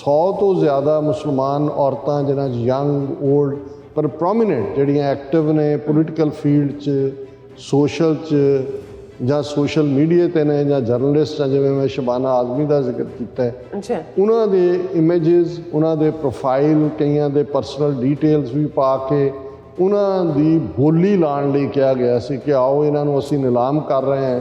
100 तो ज़्यादा मुसलमान औरतां जिन्हां 'च यंग ओल्ड पर प्रोमीनेंट जिहड़ियां एक्टिव ने पोलिटिकल फील्ड 'च सोशल 'ਚ ਜਾਂ सोशल मीडिया ते ने ਜਾਂ जर्नलिस्ट ਆ ਜਿਵੇਂ मैं शबाना आज़मी ਦਾ ਜ਼ਿਕਰ ਕੀਤਾ ਹੈ ਉਹਨਾਂ ਦੇ ਇਮੇजेस ਉਹਨਾਂ ਦੇ ਪ੍ਰੋਫਾਈਲ ਕਈਆਂ ਦੇ ਪਰਸਨਲ ਡੀਟੇਲਸ ਵੀ ਪਾ ਕੇ ਉਹਨਾਂ ਦੀ ਬੋਲੀ ਲਾਉਣ ਲਈ ਕਿਹਾ ਗਿਆ ਸੀ ਕਿ ਆਓ ਇਹਨਾਂ ਨੂੰ ਅਸੀਂ ਨਿਲਾਮ ਕਰ ਰਹੇ ਹਾਂ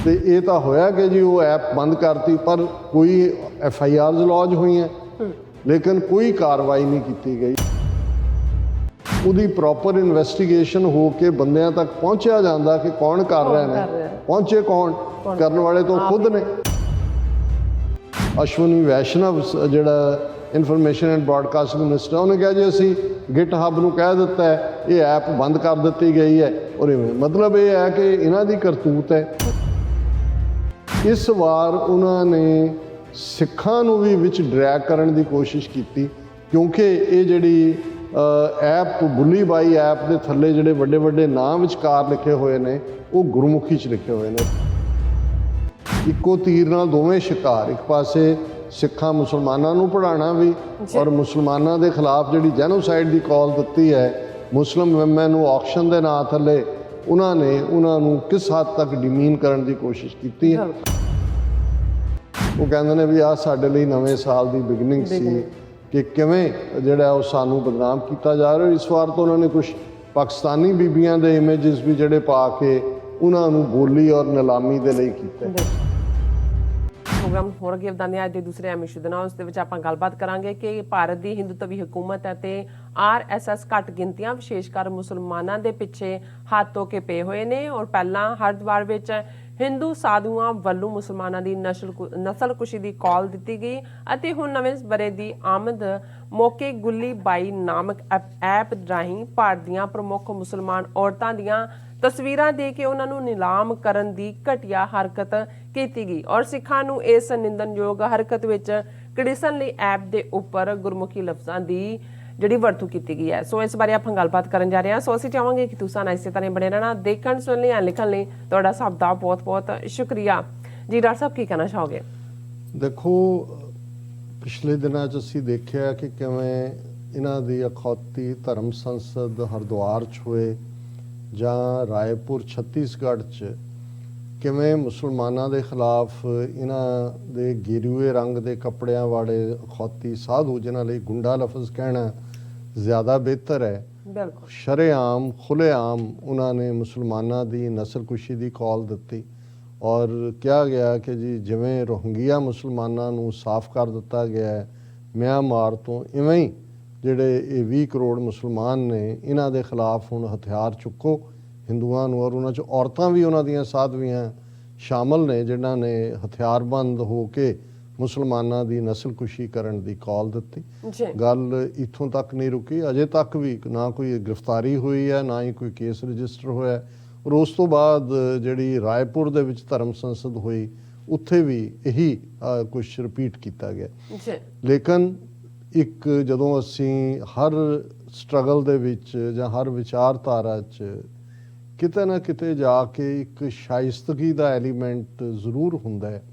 ਤੇ ਇਹ ਤਾਂ ਹੋਇਆ ਕਿ ਜੀ ਉਹ ਐਪ ਬੰਦ ਕਰਤੀ ਪਰ ਕੋਈ FIRs ਲੌਜ ਹੋਈਆਂ ਲੇਕਿਨ ਕੋਈ ਕਾਰਵਾਈ ਨਹੀਂ ਕੀਤੀ ਗਈ ਉਹਦੀ ਪ੍ਰੋਪਰ ਇਨਵੈਸਟੀਗੇਸ਼ਨ ਹੋ ਕੇ ਬੰਦਿਆਂ ਤੱਕ ਪਹੁੰਚਿਆ ਜਾਂਦਾ ਕਿ ਕੌਣ ਕਰ ਰਹੇ ਨੇ ਪਹੁੰਚੇ ਕੌਣ ਕਰਨ ਵਾਲੇ ਤਾਂ ਖੁਦ ਨੇ ਅਸ਼ਵਨੀ ਵੈਸ਼ਨਵ ਜਿਹੜਾ ਇਨਫੋਰਮੇਸ਼ਨ ਐਂਡ ਬ੍ਰੌਡਕਾਸਟਿੰਗ ਮਿਨਿਸਟਰ ਉਹਨੇ ਕਿਹਾ ਜੀ ਅਸੀਂ GitHub ਨੂੰ ਕਹਿ ਦਿੱਤਾ ਹੈ ਇਹ ਐਪ ਬੰਦ ਕਰ ਦਿੱਤੀ ਗਈ ਹੈ ਔਰ ਮਤਲਬ ਇਹ ਹੈ ਕਿ ਇਹਨਾਂ ਦੀ ਕਰਤੂਤ ਹੈ ਇਸ ਵਾਰ ਉਹਨਾਂ ਨੇ ਸਿੱਖਾਂ ਨੂੰ ਵੀ ਵਿੱਚ ਡਰੈਗ ਕਰਨ ਦੀ ਕੋਸ਼ਿਸ਼ ਕੀਤੀ ਕਿਉਂਕਿ ਇਹ ਜਿਹੜੀ ਐਪ ਬੁੱਲੀ ਬਾਈ ਐਪ ਦੇ ਥੱਲੇ ਜਿਹੜੇ ਵੱਡੇ ਵੱਡੇ ਨਾਂ ਵਿਚਕਾਰ ਲਿਖੇ ਹੋਏ ਨੇ ਉਹ ਗੁਰਮੁਖੀ 'ਚ ਲਿਖੇ ਹੋਏ ਨੇ ਇੱਕੋ ਤੀਰ ਨਾਲ ਦੋਵੇਂ ਸ਼ਿਕਾਰ ਇੱਕ ਪਾਸੇ ਸਿੱਖਾਂ ਮੁਸਲਮਾਨਾਂ ਨੂੰ ਪੜ੍ਹਾਉਣਾ ਵੀ ਔਰ ਮੁਸਲਮਾਨਾਂ ਦੇ ਖਿਲਾਫ ਜਿਹੜੀ ਜੈਨੋਸਾਈਡ ਦੀ ਕਾਲ ਦਿੱਤੀ ਹੈ ਮੁਸਲਿਮ ਵੈਮਨ ਨੂੰ ਆਕਸ਼ਨ ਦੇ ਨਾਂ ਥੱਲੇ ਉਹਨਾਂ ਨੇ ਉਹਨਾਂ ਨੂੰ ਕਿਸ ਹੱਦ ਤੱਕ ਡਿਮੀਨ ਕਰਨ ਦੀ ਕੋਸ਼ਿਸ਼ ਕੀਤੀ ਹੈ ਉਹ ਕਹਿੰਦੇ ਨੇ ਵੀ ਆਹ ਸਾਡੇ ਲਈ ਨਵੇਂ ਸਾਲ ਦੀ ਬਿਗਨਿੰਗ ਸੀ ਕਿ ਕਿਵੇਂ ਜਿਹੜਾ ਉਹ ਸਾਨੂੰ ਬਦਨਾਮ ਕੀਤਾ ਜਾ ਰਿਹਾ ਇਸ ਵਾਰ ਤਾਂ ਉਹਨਾਂ ਨੇ ਕੁਝ ਪਾਕਿਸਤਾਨੀ ਬੀਬੀਆਂ ਦੇ ਇਮੇजेस ਵੀ ਜਿਹੜੇ ਪਾ ਕੇ ਉਹਨਾਂ ਨੂੰ ਬੋਲੀ ਔਰ ਨਿਲਾਮੀ ਦੇ ਲਈ ਕੀਤਾ ਪ੍ਰੋਗਰਾਮ ਹੋਰ ਅੱਗੇ ਵਧਾਉਂਦੇ ਅੱਜ ਦੇ ਦੂਸਰੇ ਅਹਿਮ ਇਸ਼ੂ ਦੇ ਨਾਲ ਉਸ ਦੇ ਵਿੱਚ ਆਪਾਂ ਗੱਲਬਾਤ ਕਰਾਂਗੇ ਕਿ ਭਾਰਤ ਦੀ ਹਿੰਦੂਤਵੀ ਹਕੂਮਤ ਅਤੇ RSS ਘੱਟ ਗਿਣਤੀਆਂ ਵਿਸ਼ੇਸ਼ ਕਰ ਮੁਸਲਮਾਨਾਂ ਦੇ ਪਿੱਛੇ ਹੱਥ ਧੋ ਕੇ ਪਏ ਹੋਏ ਨੇ ਔਰ ਪਹਿਲਾਂ ਹਰਿਦੁਆਰ ਵਿੱਚ ਹਿੰਦੂ ਸਾਧੂਆਂ ਵੱਲੋਂ ਮੁਸਲਮਾਨਾਂ ਦੀ ਨਸਲਕੁਸ਼ੀ ਦੀ ਕਾਲ ਦਿੱਤੀ ਗਈ ਅਤੇ ਹੁਣ ਨਵੇਂ ਵਰ੍ਹੇ ਦੀ ਆਮਦ ਮੌਕੇ ਗੁੱਲੀ ਬਾਈ ਨਾਮਕ ਐਪ ਰਾਹੀਂ ਭਾਰਤ ਦੀਆਂ ਪ੍ਰਮੁੱਖ ਮੁਸਲਮਾਨ ਔਰਤਾਂ ਦੀਆਂ ਤਸਵੀਰਾਂ ਦੇ ਕੇ ਉਹਨਾਂ ਨੂੰ ਨਿਲਾਮ ਕਰਨ ਦੀ ਘਟੀਆ ਹਰਕਤ ਕੀਤੀ ਗਈ ਔਰ ਸਿੱਖਾਂ ਨੂੰ ਇਸ ਨਿੰਦਨਯੋਗ ਹਰਕਤ ਵਿੱਚ ਘੜੀਸਣ ਲਈ ਐਪ ਦੇ ਉੱਪਰ ਗੁਰਮੁਖੀ ਲਫ਼ਜ਼ਾਂ ਦੀ ਜਿਹੜੀ ਵਰਤੋਂ ਕੀਤੀ ਗਈ ਹੈ ਸੋ ਇਸ ਬਾਰੇ ਆਪਾਂ ਗੱਲਬਾਤ ਕਰਨ ਜਾ ਰਹੇ ਹਾਂ ਸੋ ਅਸੀਂ ਚਾਹਾਂਗੇ ਕਿ ਤੁਸੀਂ ਇਸੇ ਤਰ੍ਹਾਂ ਬਣੇ ਰਹਿਣਾ ਦੇਖਣ ਸੁਣਨ ਲਈ ਲਿਖਣ ਲਈ ਤੁਹਾਡਾ ਸਭ ਦਾ ਬਹੁਤ ਬਹੁਤ ਸ਼ੁਕਰੀਆ ਜੀ ਡਾਕਟਰ ਸਾਹਿਬ ਕੀ ਕਹਿਣਾ ਚਾਹੋਗੇ ਦੇਖੋ ਪਿਛਲੇ ਦਿਨਾਂ 'ਚ ਅਸੀਂ ਦੇਖਿਆ ਕਿ ਕਿਵੇਂ ਇਹਨਾਂ ਦੀ ਅਖੌਤੀ ਧਰਮ ਸੰਸਦ ਹਰਿਦੁਆਰ 'ਚ ਹੋਏ ਜਾਂ ਰਾਏਪੁਰ ਛੱਤੀਸਗੜ੍ਹ 'ਚ ਕਿਵੇਂ ਮੁਸਲਮਾਨਾਂ ਦੇ ਖਿਲਾਫ ਇਹਨਾਂ ਦੇ ਗਿਰੂਏ ਰੰਗ ਦੇ ਕੱਪੜਿਆਂ ਵਾਲੇ ਅਖੌਤੀ ਸਾਧੂ ਜਿਨ੍ਹਾਂ ਲਈ ਗੁੰਡਾ ਲਫ਼ਜ਼ ਕਹਿਣਾ ਜ਼ਿਆਦਾ ਬਿਹਤਰ ਹੈ ਬਿਲਕੁਲ ਸ਼ਰੇਆਮ ਖੁੱਲ੍ਹੇਆਮ ਉਹਨਾਂ ਨੇ ਮੁਸਲਮਾਨਾਂ ਦੀ ਨਸਲਕੁਸ਼ੀ ਦੀ ਕਾਲ ਦਿੱਤੀ ਔਰ ਕਿਹਾ ਗਿਆ ਕਿ ਜੀ ਜਿਵੇਂ ਰੋਹਿੰਗਿਆ ਮੁਸਲਮਾਨਾਂ ਨੂੰ ਸਾਫ਼ ਕਰ ਦਿੱਤਾ ਗਿਆ ਹੈ ਮਿਆਂਮਾਰ ਤੋਂ ਇਵੇਂ ਹੀ ਜਿਹੜੇ ਇਹ 20 ਕਰੋੜ ਮੁਸਲਮਾਨ ਨੇ ਇਹਨਾਂ ਦੇ ਖਿਲਾਫ ਹੁਣ ਹਥਿਆਰ ਚੁੱਕੋ ਹਿੰਦੂਆਂ ਨੂੰ ਔਰ ਉਹਨਾਂ 'ਚ ਔਰਤਾਂ ਵੀ ਉਹਨਾਂ ਦੀਆਂ ਸਾਧਵੀਆਂ ਸ਼ਾਮਲ ਨੇ ਜਿਨ੍ਹਾਂ ਨੇ ਹਥਿਆਰਬੰਦ ਹੋ ਕੇ ਮੁਸਲਮਾਨਾਂ ਦੀ ਨਸਲਕੁਸ਼ੀ ਕਰਨ ਦੀ ਕਾਲ ਦਿੱਤੀ ਗੱਲ ਇੱਥੋਂ ਤੱਕ ਨਹੀਂ ਰੁਕੀ ਅਜੇ ਤੱਕ ਵੀ ਨਾ ਕੋਈ ਗ੍ਰਿਫਤਾਰੀ ਹੋਈ ਹੈ ਨਾ ਹੀ ਕੋਈ ਕੇਸ ਰਜਿਸਟਰ ਹੋਇਆ ਔਰ ਉਸ ਤੋਂ ਬਾਅਦ ਜਿਹੜੀ ਰਾਏਪੁਰ ਦੇ ਵਿੱਚ ਧਰਮ ਸੰਸਦ ਹੋਈ ਉੱਥੇ ਵੀ ਇਹੀ ਕੁਝ ਰਿਪੀਟ ਕੀਤਾ ਗਿਆ ਲੇਕਿਨ ਇੱਕ ਜਦੋਂ ਅਸੀਂ ਹਰ ਸਟਰਗਲ ਦੇ ਵਿੱਚ ਜਾਂ ਹਰ ਵਿਚਾਰਧਾਰਾ 'ਚ ਕਿਤੇ ਨਾ ਕਿਤੇ ਜਾ ਕੇ ਇੱਕ ਸ਼ਾਇਸਤਗੀ ਦਾ ਐਲੀਮੈਂਟ ਜ਼ਰੂਰ ਹੁੰਦਾ ਹੈ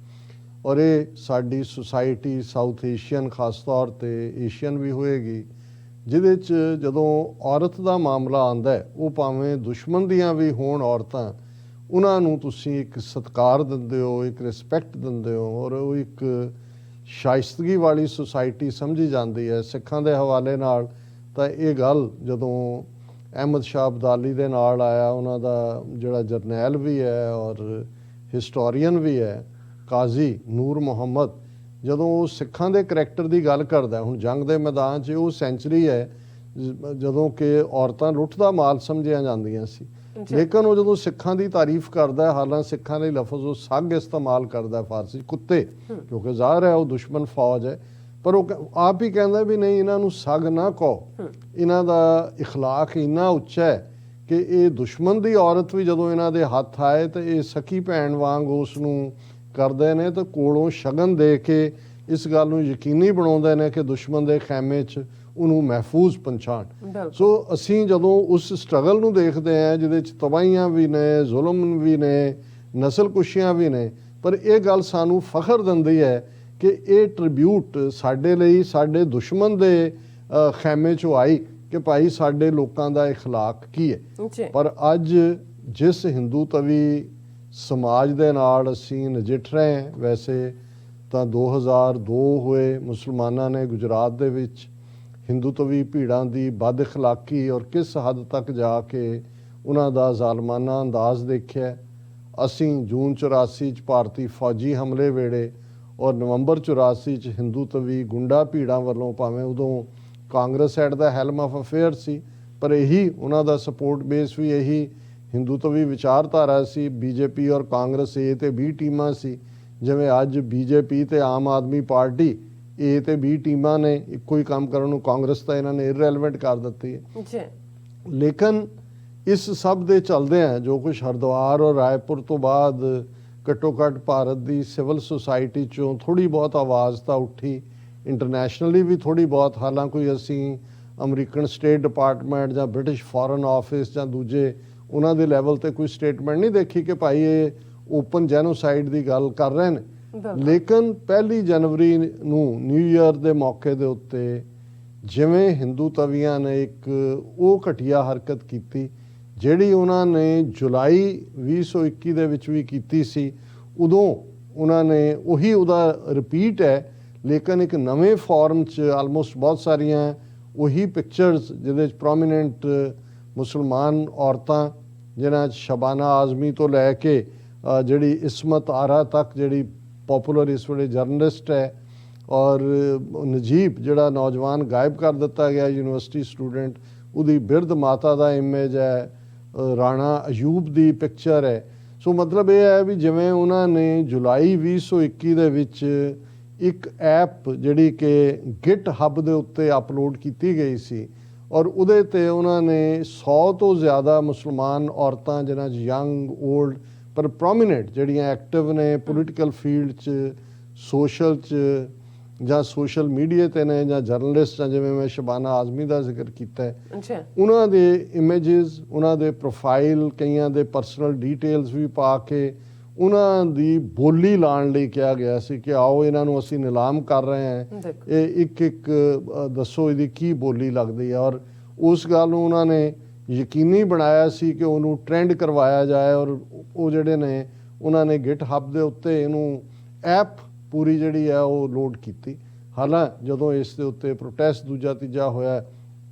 ਔਰ ਇਹ ਸਾਡੀ ਸੁਸਾਇਟੀ ਸਾਊਥ ਏਸ਼ੀਅਨ ਖਾਸ ਤੌਰ 'ਤੇ ਏਸ਼ੀਅਨ ਵੀ ਹੋਏਗੀ ਜਿਹਦੇ 'ਚ ਜਦੋਂ ਔਰਤ ਦਾ ਮਾਮਲਾ ਆਉਂਦਾ ਹੈ ਉਹ ਭਾਵੇਂ ਦੁਸ਼ਮਣ ਦੀਆਂ ਵੀ ਹੋਣ ਔਰਤਾਂ ਉਹਨਾਂ ਨੂੰ ਤੁਸੀਂ ਇੱਕ ਸਤਿਕਾਰ ਦਿੰਦੇ ਹੋ ਇੱਕ ਰਿਸਪੈਕਟ ਦਿੰਦੇ ਹੋ ਔਰ ਉਹ ਇੱਕ ਸ਼ਾਇਸਤਗੀ ਵਾਲੀ ਸੁਸਾਇਟੀ ਸਮਝੀ ਜਾਂਦੀ ਹੈ ਸਿੱਖਾਂ ਦੇ ਹਵਾਲੇ ਨਾਲ ਤਾਂ ਇਹ ਗੱਲ ਜਦੋਂ ਅਹਿਮਦ ਸ਼ਾਹ ਅਬਦਾਲੀ ਦੇ ਨਾਲ ਆਇਆ ਉਹਨਾਂ ਦਾ ਜਿਹੜਾ ਜਰਨੈਲ ਵੀ ਹੈ ਔਰ ਹਿਸਟੋਰੀਅਨ ਵੀ ਹੈ ਕਾਜ਼ੀ ਨੂਰ ਮੁਹੰਮਦ ਜਦੋਂ ਉਹ ਸਿੱਖਾਂ ਦੇ ਕਰੈਕਟਰ ਦੀ ਗੱਲ ਕਰਦਾ ਹੁਣ ਜੰਗ ਦੇ ਮੈਦਾਨ 'ਚ ਉਹ ਸੈਂਚਰੀ ਹੈ ਜਦੋਂ ਕਿ ਔਰਤਾਂ ਲੁੱਟ ਦਾ ਮਾਲ ਸਮਝੀਆਂ ਜਾਂਦੀਆਂ ਸੀ ਲੇਕਿਨ ਉਹ ਜਦੋਂ ਸਿੱਖਾਂ ਦੀ ਤਾਰੀਫ ਕਰਦਾ ਹਾਲਾਂਕਿ ਸਿੱਖਾਂ ਲਈ ਲਫ਼ਜ਼ ਉਹ ਸੱਗ ਇਸਤੇਮਾਲ ਕਰਦਾ ਫਾਰਸੀ ਕੁੱਤੇ ਕਿਉਂਕਿ ਜ਼ਾਹਰ ਹੈ ਉਹ ਦੁਸ਼ਮਣ ਫੌਜ ਹੈ ਪਰ ਉਹ ਆਪ ਹੀ ਕਹਿੰਦਾ ਵੀ ਨਹੀਂ ਇਹਨਾਂ ਨੂੰ ਸੱਗ ਨਾ ਕਹੋ ਇਹਨਾਂ ਦਾ ਇਖਲਾਕ ਇੰਨਾ ਉੱਚਾ ਹੈ ਕਿ ਇਹ ਦੁਸ਼ਮਣ ਦੀ ਔਰਤ ਵੀ ਜਦੋਂ ਇਹਨਾਂ ਦੇ ਹੱਥ ਆਏ ਤਾਂ ਇਹ ਸਕੀ ਭੈਣ ਵਾਂਗ ਉਸ ਨੂੰ ਕਰਦੇ ਨੇ ਤੇ ਕੋਲੋਂ ਸ਼ਗਨ ਦੇ ਕੇ ਇਸ ਗੱਲ ਨੂੰ ਯਕੀਨੀ ਬਣਾਉਂਦੇ ਨੇ ਕਿ ਦੁਸ਼ਮਣ ਦੇ ਖੈਮੇ 'ਚ ਉਹਨੂੰ ਮਹਿਫੂਜ਼ ਪਹੁੰਚਾਉਣ ਸੋ ਅਸੀਂ ਜਦੋਂ ਉਸ ਸਟਰਗਲ ਨੂੰ ਦੇਖਦੇ ਹਾਂ ਜਿਹਦੇ 'ਚ ਤਬਾਹੀਆਂ ਵੀ ਨੇ ਜ਼ੁਲਮ ਵੀ ਨੇ ਨਸਲਕੁਸ਼ੀਆਂ ਵੀ ਨੇ ਪਰ ਇਹ ਗੱਲ ਸਾਨੂੰ ਫਖਰ ਦਿੰਦੀ ਹੈ ਕਿ ਇਹ ਟ੍ਰਿਬਿਊਟ ਸਾਡੇ ਲਈ ਸਾਡੇ ਦੁਸ਼ਮਣ ਦੇ ਖੈਮੇ 'ਚੋਂ ਆਈ ਕਿ ਭਾਈ ਸਾਡੇ ਲੋਕਾਂ ਦਾ اخلاق ਕੀ ਹੈ। ਜੀ ਪਰ ਅੱਜ ਜਿਸ ਹਿੰਦੂ ਤਵੀ ਸਮਾਜ ਦੇ ਨਾਲ ਅਸੀਂ ਨਜਿੱਠ ਰਹੇ ਹਾਂ, ਵੈਸੇ ਤਾਂ 2002 ਹੋਏ ਮੁਸਲਮਾਨਾਂ ਨੇ ਗੁਜਰਾਤ ਦੇ ਵਿੱਚ ਹਿੰਦੂ ਤਵੀ ਭੀੜਾਂ ਦੀ ਬਦ ਅਖਲਾਕੀ ਔਰ ਕਿਸ ਹੱਦ ਤੱਕ ਜਾ ਕੇ ਉਹਨਾਂ ਦਾ ਜ਼ਾਲਮਾਨਾ ਅੰਦਾਜ਼ ਦੇਖਿਆ। ਅਸੀਂ ਜੂਨ 84 'ਚ ਭਾਰਤੀ ਫੌਜੀ ਹਮਲੇ ਵੇਲੇ ਔਰ ਨਵੰਬਰ 84 'ਚ ਹਿੰਦੂ ਤਵੀ ਗੁੰਡਾ ਭੀੜਾਂ ਵੱਲੋਂ, ਭਾਵੇਂ ਉਦੋਂ Congress at the helm of affair ਸੀ, ਪਰ ਇਹੀ ਉਹਨਾਂ ਦਾ ਸਪੋਰਟ ਬੇਸ ਵੀ ਇਹੀ ਹਿੰਦੂ ਤਵੀ ਵਿਚਾਰਧਾਰਾ ਸੀ। ਬੀਜੇਪੀ ਔਰ ਕਾਂਗਰਸ ਏ ਤੇ ਬੀ ਟੀਮਾਂ ਸੀ, ਜਿਵੇਂ ਅੱਜ ਬੀਜੇਪੀ ਤੇ ਆਮ ਆਦਮੀ ਪਾਰਟੀ ਏ ਤੇ ਬੀ ਟੀਮਾਂ ਨੇ ਇੱਕੋ ਹੀ ਕੰਮ ਕਰਨ ਨੂੰ ਕਾਂਗਰਸ ਤਾਂ ਇਹਨਾਂ ਨੇ ਇਰਰੈਲੇਵੈਂਟ ਕਰ ਦਿੱਤੀ ਹੈ। ਜੀ ਲੇਕਿਨ ਇਸ ਸਭ ਦੇ ਚੱਲਦਿਆਂ ਜੋ ਕੁਛ ਹਰਿਦੁਆਰ ਔਰ ਰਾਏਪੁਰ ਤੋਂ ਬਾਅਦ ਘੱਟੋ ਘੱਟ ਭਾਰਤ ਦੀ ਸਿਵਲ ਸੁਸਾਇਟੀ 'ਚੋਂ ਥੋੜ੍ਹੀ ਬਹੁਤ ਆਵਾਜ਼ ਤਾਂ ਉੱਠੀ, ਇੰਟਰਨੈਸ਼ਨਲੀ ਵੀ ਥੋੜ੍ਹੀ ਬਹੁਤ, ਹਾਲਾਂਕਿ ਅਸੀਂ ਅਮਰੀਕਨ ਸਟੇਟ ਡਿਪਾਰਟਮੈਂਟ ਜਾਂ ਬ੍ਰਿਟਿਸ਼ ਫੋਰਨ ਆਫਿਸ ਜਾਂ ਦੂਜੇ ਉਹਨਾਂ ਦੇ ਲੈਵਲ ਤੇ ਕੋਈ ਸਟੇਟਮੈਂਟ ਨਹੀਂ ਦੇਖੀ ਕਿ ਭਾਈ ਇਹ ਓਪਨ ਜੈਨੋਸਾਈਡ ਦੀ ਗੱਲ ਕਰ ਰਹੇ ਨੇ। ਲੇਕਿਨ 1 ਜਨਵਰੀ ਨੂੰ ਨਿਊ ਈਅਰ ਦੇ ਮੌਕੇ ਦੇ ਉੱਤੇ ਜਿਵੇਂ ਹਿੰਦੂ ਤਵੀਆਂ ਨੇ ਇੱਕ ਉਹ ਘਟੀਆ ਹਰਕਤ ਕੀਤੀ ਜਿਹੜੀ ਉਹਨਾਂ ਨੇ ਜੁਲਾਈ 2021 ਦੇ ਵਿੱਚ ਵੀ ਕੀਤੀ ਸੀ, ਉਦੋਂ ਉਹਨਾਂ ਨੇ ਉਹੀ ਉਹਦਾ ਰਿਪੀਟ ਹੈ, ਲੇਕਿਨ ਇੱਕ ਨਵੇਂ ਫਾਰਮ 'ਚ ਆਲਮੋਸਟ ਬਹੁਤ ਸਾਰੀਆਂ ਉਹੀ ਪਿਕਚਰਸ ਜਿਹਦੇ 'ਚ ਪ੍ਰੋਮੀਨੈਂਟ ਮੁਸਲਮਾਨ ਔਰਤਾਂ, ਜਿਨ੍ਹਾਂ 'ਚ ਸ਼ਬਾਨਾ ਆਜ਼ਮੀ ਤੋਂ ਲੈ ਕੇ ਜਿਹੜੀ ਇਸਮਤ ਆਰਾ ਤੱਕ, ਜਿਹੜੀ ਪੋਪੂਲਰ ਇਸ ਵੇਲੇ ਜਰਨਲਿਸਟ ਹੈ, ਔਰ ਨਜੀਬ ਜਿਹੜਾ ਨੌਜਵਾਨ ਗਾਇਬ ਕਰ ਦਿੱਤਾ ਗਿਆ ਯੂਨੀਵਰਸਿਟੀ ਸਟੂਡੈਂਟ, ਉਹਦੀ ਬਿਰਧ ਮਾਤਾ ਦਾ ਇਮੇਜ ਹੈ, ਰਾਣਾ ਅਯੂਬ ਦੀ ਪਿਕਚਰ ਹੈ। ਸੋ ਮਤਲਬ ਇਹ ਹੈ ਵੀ ਜਿਵੇਂ ਉਹਨਾਂ ਨੇ ਜੁਲਾਈ 2021 ਦੇ ਵਿੱਚ ਇੱਕ ਐਪ ਜਿਹੜੀ ਕਿ ਗਿਟ ਹੱਬ ਦੇ ਉੱਤੇ ਅਪਲੋਡ ਕੀਤੀ ਗਈ ਸੀ ਔਰ ਉਹਦੇ ਤੇ ਉਹਨਾਂ ਨੇ 100 ਤੋਂ ਜ਼ਿਆਦਾ ਮੁਸਲਮਾਨ ਔਰਤਾਂ, ਜਿਨ੍ਹਾਂ 'ਚ ਯੰਗ ਓਲਡ ਪਰ ਪ੍ਰੋਮੀਨੈਂਟ ਜਿਹੜੀਆਂ ਐਕਟਿਵ ਨੇ ਪੋਲੀਟੀਕਲ ਫੀਲਡ 'ਚ, ਸੋਸ਼ਲ 'ਚ ਜਾਂ ਸੋਸ਼ਲ ਮੀਡੀਆ ਤੇ ਨੇ, ਜਾਂ ਜਰਨਲਿਸਟ, ਜਾਂ ਜਿਵੇਂ ਮੈਂ ਸ਼ਬਾਨਾ ਆਜ਼ਮੀ ਦਾ ਜ਼ਿਕਰ ਕੀਤਾ ਹੈ, ਉਹਨਾਂ ਦੇ ਇਮੇਜਸ, ਉਹਨਾਂ ਦੇ ਪ੍ਰੋਫਾਈਲ, ਕਈਆਂ ਦੇ ਪਰਸਨਲ ਡੀਟੇਲਸ ਵੀ ਪਾ ਕੇ ਉਹਨਾਂ ਦੀ ਬੋਲੀ ਲਾਉਣ ਲਈ ਕਿਹਾ ਗਿਆ ਸੀ ਕਿ ਆਓ ਇਹਨਾਂ ਨੂੰ ਅਸੀਂ ਨਿਲਾਮ ਕਰ ਰਹੇ ਹਾਂ, ਇਹ ਇੱਕ ਦੱਸੋ ਇਹਦੀ ਕੀ ਬੋਲੀ ਲੱਗਦੀ ਹੈ। ਔਰ ਉਸ ਗੱਲ ਨੂੰ ਉਹਨਾਂ ਨੇ ਯਕੀਨੀ ਬਣਾਇਆ ਸੀ ਕਿ ਉਹਨੂੰ ਟ੍ਰੈਂਡ ਕਰਵਾਇਆ ਜਾਏ ਔਰ ਉਹ ਜਿਹੜੇ ਨੇ ਉਹਨਾਂ ਨੇ ਗਿਟ ਹੱਬ ਦੇ ਉੱਤੇ ਇਹਨੂੰ ਐਪ ਪੂਰੀ ਜਿਹੜੀ ਹੈ ਉਹ ਲੋਡ ਕੀਤੀ। ਹਾਲਾਂਕਿ ਜਦੋਂ ਇਸ ਦੇ ਉੱਤੇ ਪ੍ਰੋਟੈਸਟ ਦੂਜਾ ਤੀਜਾ ਹੋਇਆ,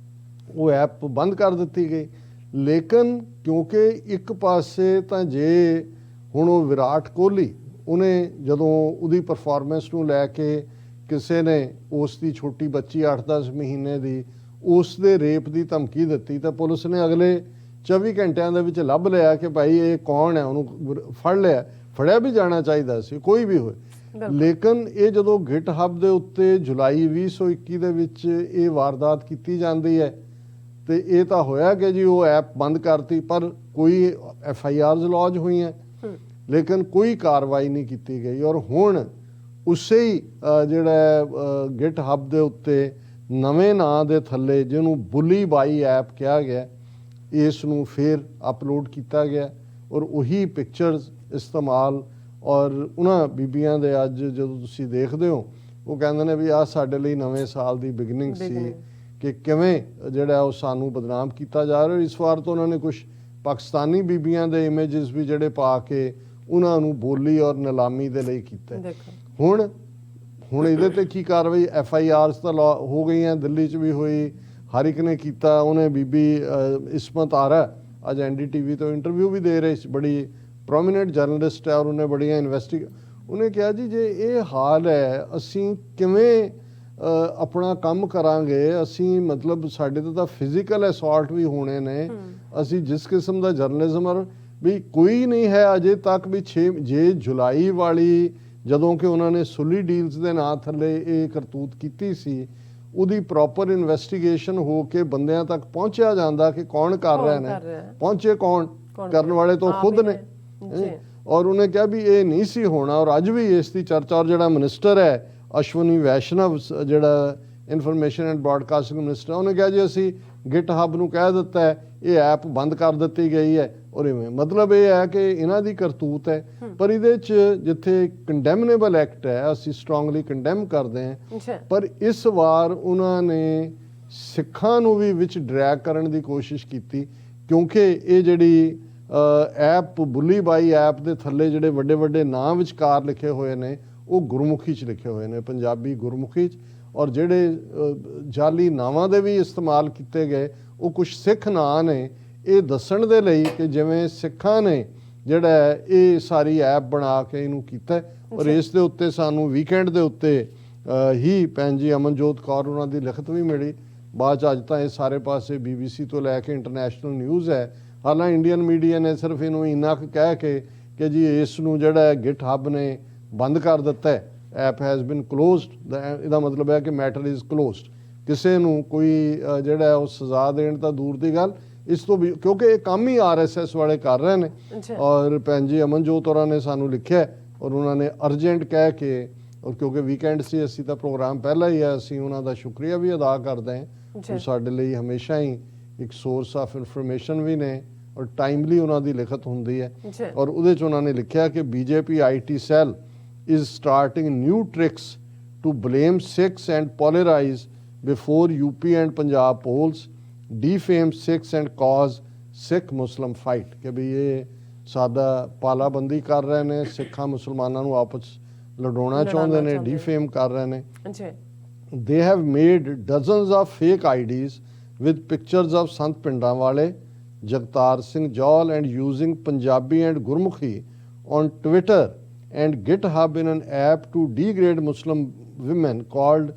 ਉਹ ਐਪ ਬੰਦ ਕਰ ਦਿੱਤੀ ਗਈ। ਲੇਕਿਨ ਕਿਉਂਕਿ ਇੱਕ ਪਾਸੇ ਤਾਂ ਜੇ ਹੁਣ ਉਹ ਵਿਰਾਟ ਕੋਹਲੀ, ਉਹਨੇ ਜਦੋਂ ਉਹਦੀ ਪਰਫਾਰਮੈਂਸ ਨੂੰ ਲੈ ਕੇ ਕਿਸੇ ਨੇ ਉਸ ਦੀ ਛੋਟੀ ਬੱਚੀ 8-10 ਮਹੀਨੇ ਦੀ ਉਸ ਦੇ ਰੇਪ ਦੀ ਧਮਕੀ ਦਿੱਤੀ ਤਾਂ ਪੁਲਿਸ ਨੇ ਅਗਲੇ 24 ਘੰਟਿਆਂ ਦੇ ਵਿੱਚ ਲੱਭ ਲਿਆ ਕਿ ਭਾਈ ਇਹ ਕੌਣ ਹੈ, ਉਹਨੂੰ ਫੜ ਲਿਆ। ਫੜਿਆ ਵੀ ਜਾਣਾ ਚਾਹੀਦਾ ਸੀ, ਕੋਈ ਵੀ ਹੋਏ। ਲੇਕਿਨ ਇਹ ਜਦੋਂ ਗਿਟ ਹੱਬ ਦੇ ਉੱਤੇ ਜੁਲਾਈ 2021 ਦੇ ਵਿੱਚ ਇਹ ਵਾਰਦਾਤ ਕੀਤੀ ਜਾਂਦੀ ਹੈ ਤੇ ਇਹ ਤਾਂ ਹੋਇਆ ਕਿ ਜੀ ਉਹ ਐਪ ਬੰਦ ਕਰਤੀ, ਪਰ ਕੋਈ FIRs ਲੌਜ ਹੋਈਆਂ ਲੇਕਿਨ ਕੋਈ ਕਾਰਵਾਈ ਨਹੀਂ ਕੀਤੀ ਗਈ। ਔਰ ਹੁਣ ਉਸੇ ਹੀ ਜਿਹੜਾ ਗਿਟ ਹੱਬ ਦੇ ਉੱਤੇ ਨਵੇਂ ਨਾਂ ਦੇ ਥੱਲੇ, ਜਿਹਨੂੰ ਬੁਲੀ ਬਾਈ ਐਪ ਕਿਹਾ ਗਿਆ, ਇਸ ਨੂੰ ਫਿਰ ਅਪਲੋਡ ਕੀਤਾ ਗਿਆ ਔਰ ਉਹੀ ਪਿਕਚਰਸ ਇਸਤੇਮਾਲ। ਔਰ ਉਹਨਾਂ ਬੀਬੀਆਂ ਦੇ ਅੱਜ ਜਦੋਂ ਤੁਸੀਂ ਦੇਖਦੇ ਹੋ, ਉਹ ਕਹਿੰਦੇ ਨੇ ਵੀ ਆਹ ਸਾਡੇ ਲਈ ਨਵੇਂ ਸਾਲ ਦੀ ਬਿਗਨਿੰਗ ਸੀ ਕਿ ਕਿਵੇਂ ਜਿਹੜਾ ਉਹ ਸਾਨੂੰ ਬਦਨਾਮ ਕੀਤਾ ਜਾ ਰਿਹਾ। ਇਸ ਵਾਰ ਤਾਂ ਉਹਨਾਂ ਨੇ ਕੁਝ ਪਾਕਿਸਤਾਨੀ ਬੀਬੀਆਂ ਦੇ ਇਮੇਜਸ ਵੀ ਜਿਹੜੇ ਪਾ ਕੇ ਉਹਨਾਂ ਨੂੰ ਬੋਲੀ ਔਰ ਨਿਲਾਮੀ ਦੇ ਲਈ ਕੀਤਾ। ਹੁਣ ਇਹਦੇ ਤੇ ਕੀ ਕਾਰਵਾਈ? FIRs ਤਾਂ ਹੋ ਗਈਆਂ, ਦਿੱਲੀ 'ਚ ਵੀ ਹੋਈ, ਹਰ ਇੱਕ ਨੇ ਕੀਤਾ। ਉਹਨੇ ਬੀਬੀ ਇਸਮਤ ਆਰਾ ਅੱਜ NDTV ਤੋਂ ਇੰਟਰਵਿਊ ਵੀ ਦੇ ਰਹੀ ਸੀ, ਬੜੀ ਪ੍ਰੋਮੀਨੈਂਟ ਜਰਨਲਿਸਟ ਹੈ ਔਰ ਉਹਨੇ ਬੜੀਆਂ ਉਹਨੇ ਕਿਹਾ ਜੀ ਜੇ ਇਹ ਹਾਲ ਹੈ ਅਸੀਂ ਕਿਵੇਂ ਆਪਣਾ ਕੰਮ ਕਰਾਂਗੇ। ਅਸੀਂ ਮਤਲਬ ਸਾਡੇ ਤੋਂ ਤਾਂ ਫਿਜ਼ੀਕਲ ਅਸੌਲਟ ਵੀ ਹੋਣੇ ਨੇ। ਅਸੀਂ ਜਿਸ ਕਿਸਮ ਦਾ ਜਰਨਲਿਜ਼ਮ ਵੀ ਕੋਈ ਨਹੀਂ ਹੈ ਅਜੇ ਤੱਕ ਵੀ ਜੇ ਜੁਲਾਈ ਵਾਲੀ ਜਦੋਂ ਕਿ ਉਹਨਾਂ ਨੇ ਸੁਲੀ ਡੀਲਸ ਦੇ ਨਾਂ ਥੱਲੇ ਇਹ ਕਰਤੂਤ ਕੀਤੀ ਸੀ, ਉਹਦੀ ਪ੍ਰੋਪਰ ਇਨਵੈਸਟੀਗੇਸ਼ਨ ਹੋ ਕੇ ਬੰਦਿਆਂ ਤੱਕ ਪਹੁੰਚਿਆ ਜਾਂਦਾ ਕਿ ਕੌਣ ਕਰ ਰਿਹਾ ਨੇ। ਪਹੁੰਚੇ ਕੌਣ? ਕਰਨ ਵਾਲੇ ਤੋਂ ਖੁਦ ਨੇ। ਔਰ ਉਹਨੇ ਕਿਹਾ ਵੀ ਇਹ ਨਹੀਂ ਸੀ ਹੋਣਾ ਔਰ ਅੱਜ ਵੀ ਇਸ ਦੀ ਚਰਚਾ। ਔਰ ਜਿਹੜਾ ਮਿਨਿਸਟਰ ਹੈ ਅਸ਼ਵਨੀ ਵੈਸ਼ਨਵ, ਜਿਹੜਾ ਇਨਫੋਰਮੇਸ਼ਨ ਐਂਡ ਬ੍ਰੌਡਕਾਸਟਿੰਗ ਮਿਨਿਸਟਰ, ਉਹਨੇ ਕਿਹਾ ਜੀ ਅਸੀਂ ਗਿਟ ਹੱਬ ਨੂੰ ਕਹਿ ਦਿੱਤਾ ਹੈ, ਇਹ ਐਪ ਬੰਦ ਕਰ ਦਿੱਤੀ ਗਈ ਹੈ ਔਰ ਇਵੇਂ ਮਤਲਬ ਇਹ ਹੈ ਕਿ ਇਹਨਾਂ ਦੀ ਕਰਤੂਤ ਹੈ, ਪਰ ਇਹਦੇ 'ਚ ਜਿੱਥੇ ਕੰਡੈਮਨੇਬਲ ਐਕਟ ਹੈ ਅਸੀਂ ਸਟਰੋਂਗਲੀ ਕੰਡੈਮ ਕਰਦੇ ਹਾਂ, ਅੱਛਾ ਪਰ ਇਸ ਵਾਰ ਉਹਨਾਂ ਨੇ ਸਿੱਖਾਂ ਨੂੰ ਵੀ ਵਿੱਚ ਡਰੈਗ ਕਰਨ ਦੀ ਕੋਸ਼ਿਸ਼ ਕੀਤੀ, ਕਿਉਂਕਿ ਇਹ ਜਿਹੜੀ ਐਪ ਬੁੱਲੀ ਬਾਈ ਐਪ ਦੇ ਥੱਲੇ ਜਿਹੜੇ ਵੱਡੇ ਵੱਡੇ ਨਾਂ ਵਿਚਕਾਰ ਲਿਖੇ ਹੋਏ ਨੇ ਉਹ ਗੁਰਮੁਖੀ 'ਚ ਲਿਖੇ ਹੋਏ ਨੇ, ਪੰਜਾਬੀ ਗੁਰਮੁਖੀ 'ਚ, ਔਰ ਜਿਹੜੇ ਜਾਲੀ ਨਾਵਾਂ ਦੇ ਵੀ ਇਸਤੇਮਾਲ ਕੀਤੇ ਗਏ ਉਹ ਕੁਝ ਸਿੱਖ ਨਾਂ ਨੇ, ਇਹ ਦੱਸਣ ਦੇ ਲਈ ਕਿ ਜਿਵੇਂ ਸਿੱਖਾਂ ਨੇ ਜਿਹੜਾ ਇਹ ਸਾਰੀ ਐਪ ਬਣਾ ਕੇ ਇਹਨੂੰ ਕੀਤਾ। ਔਰ ਇਸ ਦੇ ਉੱਤੇ ਸਾਨੂੰ ਵੀਕਐਂਡ ਦੇ ਉੱਤੇ ਹੀ ਭੈਣ ਜੀ ਅਮਨਜੋਤ ਕੌਰ ਉਹਨਾਂ ਦੀ ਲਿਖਤ ਵੀ ਮਿਲੀ, ਬਾਅਦ 'ਚ ਅੱਜ ਤਾਂ ਇਹ ਸਾਰੇ ਪਾਸੇ BBC ਤੋਂ ਲੈ ਕੇ ਇੰਟਰਨੈਸ਼ਨਲ ਨਿਊਜ਼ ਹੈ। ਹਾਲਾਂ ਇੰਡੀਅਨ ਮੀਡੀਆ ਨੇ ਸਿਰਫ ਇਹਨੂੰ ਇੰਨਾ ਕੁ ਕਹਿ ਕੇ ਕਿ ਜੀ ਇਸ ਨੂੰ ਜਿਹੜਾ ਗਿਟ ਹੱਬ ਨੇ ਬੰਦ ਕਰ ਦਿੱਤਾ ਹੈ, ਐਪ ਹੈਜ਼ ਬਿਨ ਕਲੋਜ਼ਡ, ਇਹਦਾ ਮਤਲਬ ਹੈ ਕਿ ਮੈਟਰ ਇਜ਼ ਕਲੋਜ਼ਡ, ਕਿਸੇ ਨੂੰ ਕੋਈ ਜਿਹੜਾ ਉਹ ਸਜ਼ਾ ਦੇਣ ਤਾਂ ਦੂਰ ਦੀ ਗੱਲ, ਇਸ ਤੋਂ ਵੀ ਕਿਉਂਕਿ ਇਹ ਕੰਮ ਹੀ RSS ਵਾਲੇ ਕਰ ਰਹੇ ਨੇ। ਔਰ ਭੈਣ ਜੀ ਅਮਨਜੋਤ ਹੋਰਾਂ ਨੇ ਸਾਨੂੰ ਲਿਖਿਆ ਔਰ ਉਹਨਾਂ ਨੇ ਅਰਜੈਂਟ ਕਹਿ ਕੇ, ਔਰ ਕਿਉਂਕਿ ਵੀਕਐਂਡ ਸੀ ਅਸੀਂ ਤਾਂ ਪ੍ਰੋਗਰਾਮ ਪਹਿਲਾਂ ਹੀ ਹੈ, ਅਸੀਂ ਉਹਨਾਂ ਦਾ ਸ਼ੁਕਰੀਆ ਵੀ ਅਦਾ ਕਰਦੇ ਹਾਂ, ਉਹ ਸਾਡੇ ਲਈ ਹਮੇਸ਼ਾ ਹੀ ਇੱਕ ਸੋਰਸ ਆਫ ਇਨਫੋਰਮੇਸ਼ਨ ਵੀ ਨੇ ਔਰ ਟਾਈਮਲੀ ਉਹਨਾਂ ਦੀ ਲਿਖਤ ਹੁੰਦੀ ਹੈ। ਔਰ ਉਹਦੇ 'ਚ ਉਹਨਾਂ ਨੇ ਲਿਖਿਆ ਕਿ BJP IT cell is starting new tricks to blame Sikhs and polarize before UP and Punjab polls, defame Sikhs and cause Sikh-Muslim fight, ਕਿ ਵੀ ਇਹ ਸਾਡਾ ਪਾਲਾਬੰਦੀ ਕਰ ਰਹੇ ਨੇ, ਸਿੱਖਾਂ ਮੁਸਲਮਾਨਾਂ ਨੂੰ ਆਪਸ ਲੜਾਉਣਾ ਚਾਹੁੰਦੇ ਨੇ, ਡੀਫੇਮ ਕਰ ਰਹੇ ਨੇ। They have made dozens of fake IDs with pictures of Sant Pindawale, Jagtar Singh Jol and using Punjabi and Gurmukhi on Twitter and GitHub in an app to degrade Muslim women called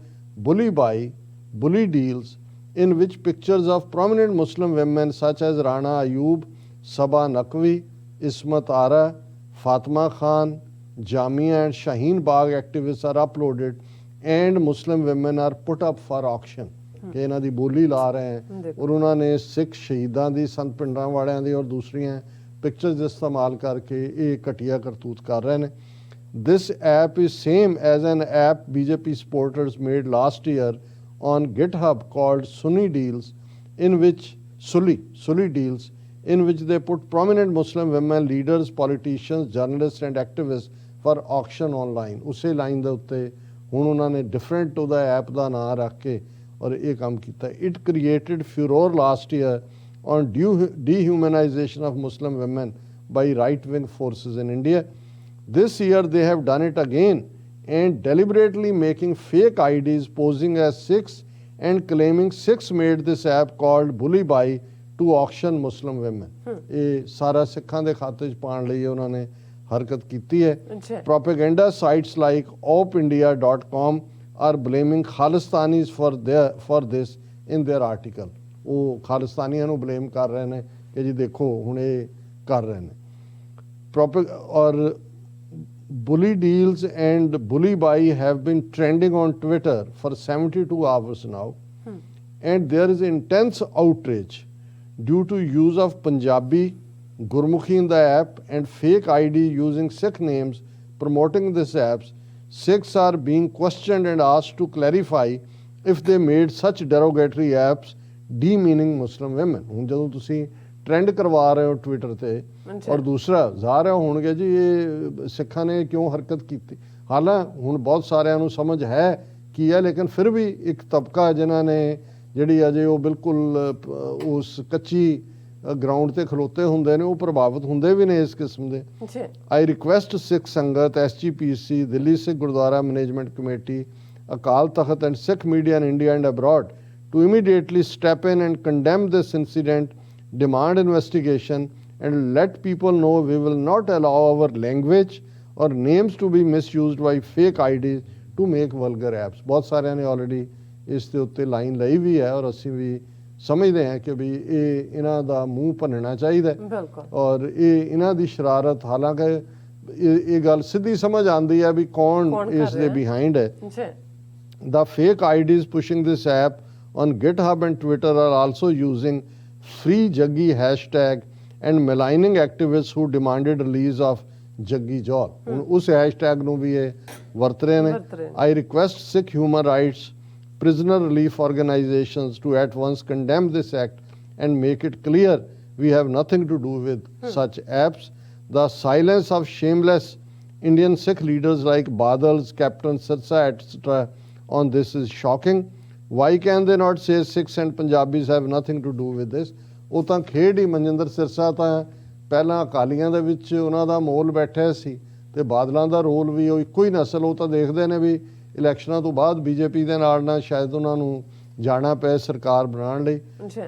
Bully Bai, Bully Deals, in which pictures of prominent Muslim women such as Rana Ayub, Saba Naqvi, Ismat Ara, Fatima Khan, Jamia and Shaheen Bagh activists are uploaded and Muslim women are put up for auction, ਕਿ ਇਹਨਾਂ ਦੀ ਬੋਲੀ ਲਾ ਰਹੇ ਹੈ ਔਰ ਉਹਨਾਂ ਨੇ ਸਿੱਖ ਸ਼ਹੀਦਾਂ ਦੀ, ਸੰਤ ਪਿੰਡਾਂ ਵਾਲਿਆਂ ਦੀ ਔਰ ਦੂਸਰੀਆਂ ਪਿਕਚਰਸ ਇਸਤੇਮਾਲ ਕਰਕੇ ਇਹ ਘਟੀਆ ਕਰਤੂਤ ਕਰ ਰਹੇ ਨੇ। This app is same as an app BJP supporters made last year on GitHub called Sunni Deals, in which Sully Deals, in which they put prominent Muslim women leaders, politicians, journalists and activists for auction online। ਉਸੇ line ਦੇ ਉੱਤੇ ਹੁਣ ਉਹਨਾਂ ਨੇ different ਉਹਦਾ app ਦਾ ਨਾਂ ਰੱਖ ਕੇ ਔਰ ਇਹ ਕੰਮ ਕੀਤਾ। It created furor last year on dehumanization of Muslim women by right-wing forces in India. This year they have done it again and deliberately making fake IDs posing as Sikhs and claiming Sikhs made this app called Bully Bai to auction Muslim women। ਇਹ ਸਾਰਾ ਸਿੱਖਾਂ ਦੇ ਖਾਤੇ 'ਚ ਪਾਉਣ ਲਈ ਉਹਨਾਂ ਨੇ ਹਰਕਤ ਕੀਤੀ ਹੈ। Propaganda sites like opindia.com are blaming Khalistanis for this in their article। ਉਹ ਖਾਲਿਸਤਾਨੀਆਂ ਨੂੰ ਬਲੇਮ ਕਰ ਰਹੇ ਨੇ ਕਿ ਜੀ ਦੇਖੋ ਹੁਣ ਇਹ ਕਰ ਰਹੇ ਨੇ। ਔਰ Bully Deals and Bully Bai have been trending on Twitter for 72 hours now, and there is intense outrage due to use of Punjabi, Gurmukhi in the app and fake ID using Sikh names promoting this apps. Sikhs are being questioned and asked to clarify if they made such derogatory apps demeaning Muslim women। ਹੁਣ ਜਦੋਂ ਤੁਸੀਂ trend ਕਰਵਾ ਰਹੇ ਹੋ Twitter ਤੇ ਔਰ ਦੂਸਰਾ ਜ਼ਾਹਰ ਹੋਣਗੇ ਜੀ ਇਹ ਸਿੱਖਾਂ ਨੇ ਕਿਉਂ ਹਰਕਤ ਕੀਤੀ, ਹਾਲਾਂ ਹੁਣ ਬਹੁਤ ਸਾਰਿਆਂ ਨੂੰ ਸਮਝ ਹੈ ਕੀ ਹੈ, ਲੇਕਿਨ ਫਿਰ ਵੀ ਇੱਕ ਤਬਕਾ ਜਿਨ੍ਹਾਂ ਨੇ ਜਿਹੜੀ ਅਜੇ ਉਹ ਬਿਲਕੁਲ ਉਸ ਕੱਚੀ ਗਰਾਊਂਡ ਤੇ ਖਲੋਤੇ ਹੁੰਦੇ ਨੇ ਉਹ ਪ੍ਰਭਾਵਿਤ ਹੁੰਦੇ ਵੀ ਨੇ ਇਸ ਕਿਸਮ ਦੇ। ਆਈ ਰਿਕੁਐਸਟ ਸਿੱਖ ਸੰਗਤ, SGPC, Delhi Sikh Gurdwara management committee, Akal Takht and Sikh media in India and abroad to immediately step in and condemn this incident, demand investigation and let people know we will not allow our language or names to be misused by fake IDs to make vulgar apps। ਬਹੁਤ ਸਾਰਿਆਂ ਨੇ already ਇਸ ਦੇ ਉੱਤੇ line ਲਈ ਵੀ ਹੈ ਔਰ ਅਸੀਂ ਵੀ ਸਮਝਦੇ ਹਾਂ ਕਿ ਵੀ ਇਹ ਇਹਨਾਂ ਦਾ ਮੂੰਹ ਭੰਨਣਾ ਚਾਹੀਦਾ ਔਰ ਇਹ ਇਹਨਾਂ ਦੀ ਸ਼ਰਾਰਤ, ਹਾਲਾਂਕਿ ਇਹ ਗੱਲ ਸਿੱਧੀ ਸਮਝ ਆਉਂਦੀ ਹੈ ਵੀ ਕੌਣ ਇਸ ਦੇ ਬਿਹਾਈਂਡ ਹੈ। The fake IDs pushing this app on GitHub and Twitter are also using free Jaggi hashtag and maligning activists who demanded release of Jaggi Jol। ਹੁਣ ਉਸ ਹੈਸ਼ਟੈਗ ਨੂੰ ਵੀ ਇਹ ਵਰਤ ਰਹੇ ਨੇ। I request Sikh human rights, prisoner relief organizations to at once condemn this act and make it clear We have nothing to do with such apps. The silence of shameless Indian Sikh leaders like Badals, Captain Sirsa, etc. on this is shocking. Why can they not say Sikhs and Punjabis have nothing to do with this? ਉਹ ਤਾਂ ਖੇਡ ਹੀ ਮਨਜਿੰਦਰ ਸਿਰਸਾ ਤਾਂ ਪਹਿਲਾਂ ਅਕਾਲੀਆਂ ਦੇ ਵਿੱਚ ਉਹਨਾਂ ਦਾ mall ਬੈਠਿਆ ਸੀ ਤੇ ਬਾਦਲਾਂ ਦਾ ਰੋਲ ਵੀ ਉਹ ਇੱਕੋ ਹੀ ਨਸਲ ਉਹ ਤਾਂ ਦੇਖਦੇ ਨੇ ਵੀ ਇਲੈਕਸ਼ਨਾਂ ਤੋਂ ਬਾਅਦ ਬੀਜੇਪੀ ਦੇ ਨਾਲ ਨਾ ਸ਼ਾਇਦ ਉਹਨਾਂ ਨੂੰ ਜਾਣਾ ਪਏ ਸਰਕਾਰ ਬਣਾਉਣ ਲਈ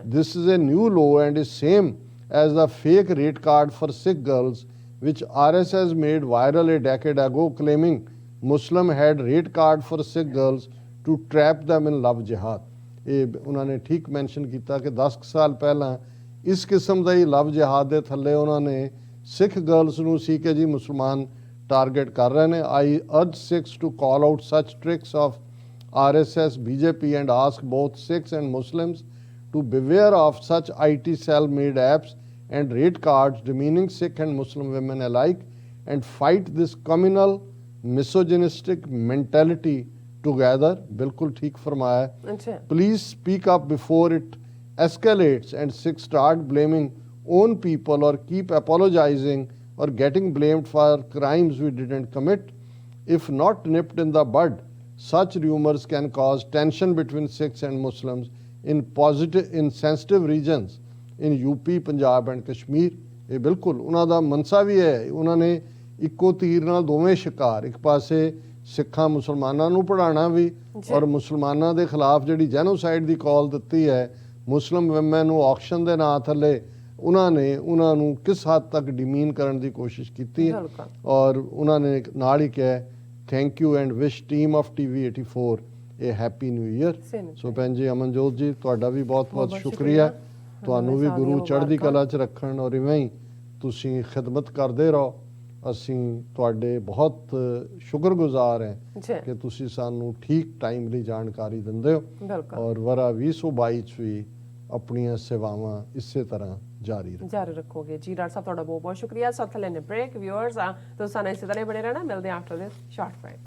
this is a new law and is same as the fake rate card for Sikh girls which RSS made viral a decade ago claiming Muslim had rate card for Sikh girls to trap them in love jihad. ਇਹ ਉਹਨਾਂ ਨੇ ਠੀਕ mention ਕੀਤਾ ਕਿ 10 ਸਾਲ ਪਹਿਲਾਂ ਇਸ ਕਿਸਮ ਦਾ ਹੀ ਲਵ ਜਿਹਾਦ ਦੇ ਥੱਲੇ ਉਹਨਾਂ ਨੇ ਸਿੱਖ ਗਰਲਸ ਨੂੰ ਸੀ ਕਿ ਜੀ ਮੁਸਲਮਾਨ ਟਾਰਗੇਟ ਕਰ ਰਹੇ ਨੇ. I urge Sikhs to call out such tricks of RSS, BJP and ask both Sikhs and Muslims to beware of such IT cell made apps and rate cards demeaning Sikh and Muslim women alike and fight this communal misogynistic mentality together. बिल्कुल ठीक फरमाया. Please speak up before it escalates and Sikhs start blaming own people or keep apologizing or getting blamed for crimes we didn't commit. If not nipped in the bud, such rumors can cause tension between Sikhs and Muslims in sensitive regions in UP, Punjab and Kashmir. ਇਹ ਬਿਲਕੁਲ ਉਹਨਾਂ ਦਾ ਮਨਸਾ ਵੀ ਹੈ. ਉਹਨਾਂ ਨੇ ਇੱਕੋ ਤੀਰ ਨਾਲ ਦੋਵੇਂ ਸ਼ਿਕਾਰ, ਇੱਕ ਪਾਸੇ ਸਿੱਖਾਂ ਮੁਸਲਮਾਨਾਂ ਨੂੰ ਪੜ੍ਹਾਉਣਾ ਵੀ ਔਰ ਮੁਸਲਮਾਨਾਂ ਦੇ ਖਿਲਾਫ ਜਿਹੜੀ ਜੈਨੋਸਾਈਡ ਦੀ ਕਾਲ ਦਿੱਤੀ ਹੈ ਮੁਸਲਿਮ ਵਿਮਨ ਨੂੰ ਆਕਸ਼ਨ ਦੇ ਨਾਂ ਥੱਲੇ ਉਹਨਾਂ ਨੇ ਉਹਨਾਂ ਨੂੰ ਕਿਸ ਹੱਦ ਤੱਕ ਡਿਮੀਨ ਕਰਨ ਦੀ ਕੋਸ਼ਿਸ਼ ਕੀਤੀ ਹੈ ਔਰ ਉਹਨਾਂ ਨੇ ਨਾਲ ਹੀ ਕਿਹਾ thank you and wish team of TV 84 ਇਹ ਹੈਪੀ ਨਿਊ ਈਅਰ. ਸੋ ਭੈਣ ਜੀ ਅਮਨਜੋਤ ਜੀ ਤੁਹਾਡਾ ਵੀ ਬਹੁਤ ਬਹੁਤ ਸ਼ੁਕਰੀਆ. ਤੁਹਾਨੂੰ ਵੀ ਗੁਰੂ ਚੜ੍ਹਦੀ ਕਲਾ 'ਚ ਰੱਖਣ ਔਰ ਇਵੇਂ ਹੀ ਤੁਸੀਂ ਖਿਦਮਤ ਕਰਦੇ ਰਹੋ. ਅਸੀਂ ਤੁਹਾਡੇ ਬਹੁਤ ਸ਼ੁਕਰਗੁਜ਼ਾਰ ਹਾਂ ਕਿ ਤੁਸੀਂ ਸਾਨੂੰ ਠੀਕ ਟਾਈਮਲੀ ਜਾਣਕਾਰੀ ਦਿੰਦੇ ਹੋ ਔਰ ਵਰਾ 2022 'ਚ ਵੀ ਆਪਣੀਆਂ ਸੇਵਾਵਾਂ ਇਸੇ ਤਰ੍ਹਾਂ ਜਾਰੀ ਰੱਖੋਗੇ ਜੀ. ਡਾਕਟਰ ਸਾਹਿਬ ਤੁਹਾਡਾ ਬਹੁਤ ਬਹੁਤ ਸ਼ੁਕਰੀਆ. ਸਾਥ ਲੈਣੇ ਬ੍ਰੇਕ ਵਿਊਅਰਸ ਤੁਸੀਂ ਸਾਨੂੰ ਇਸੇ ਤਰ੍ਹਾਂ ਬਣੇ ਰਹਿਣਾ. ਮਿਲਦੇ ਆਫਟਰ ਦਿਸ ਸ਼ਾਰਟ ਬ੍ਰੇਕ.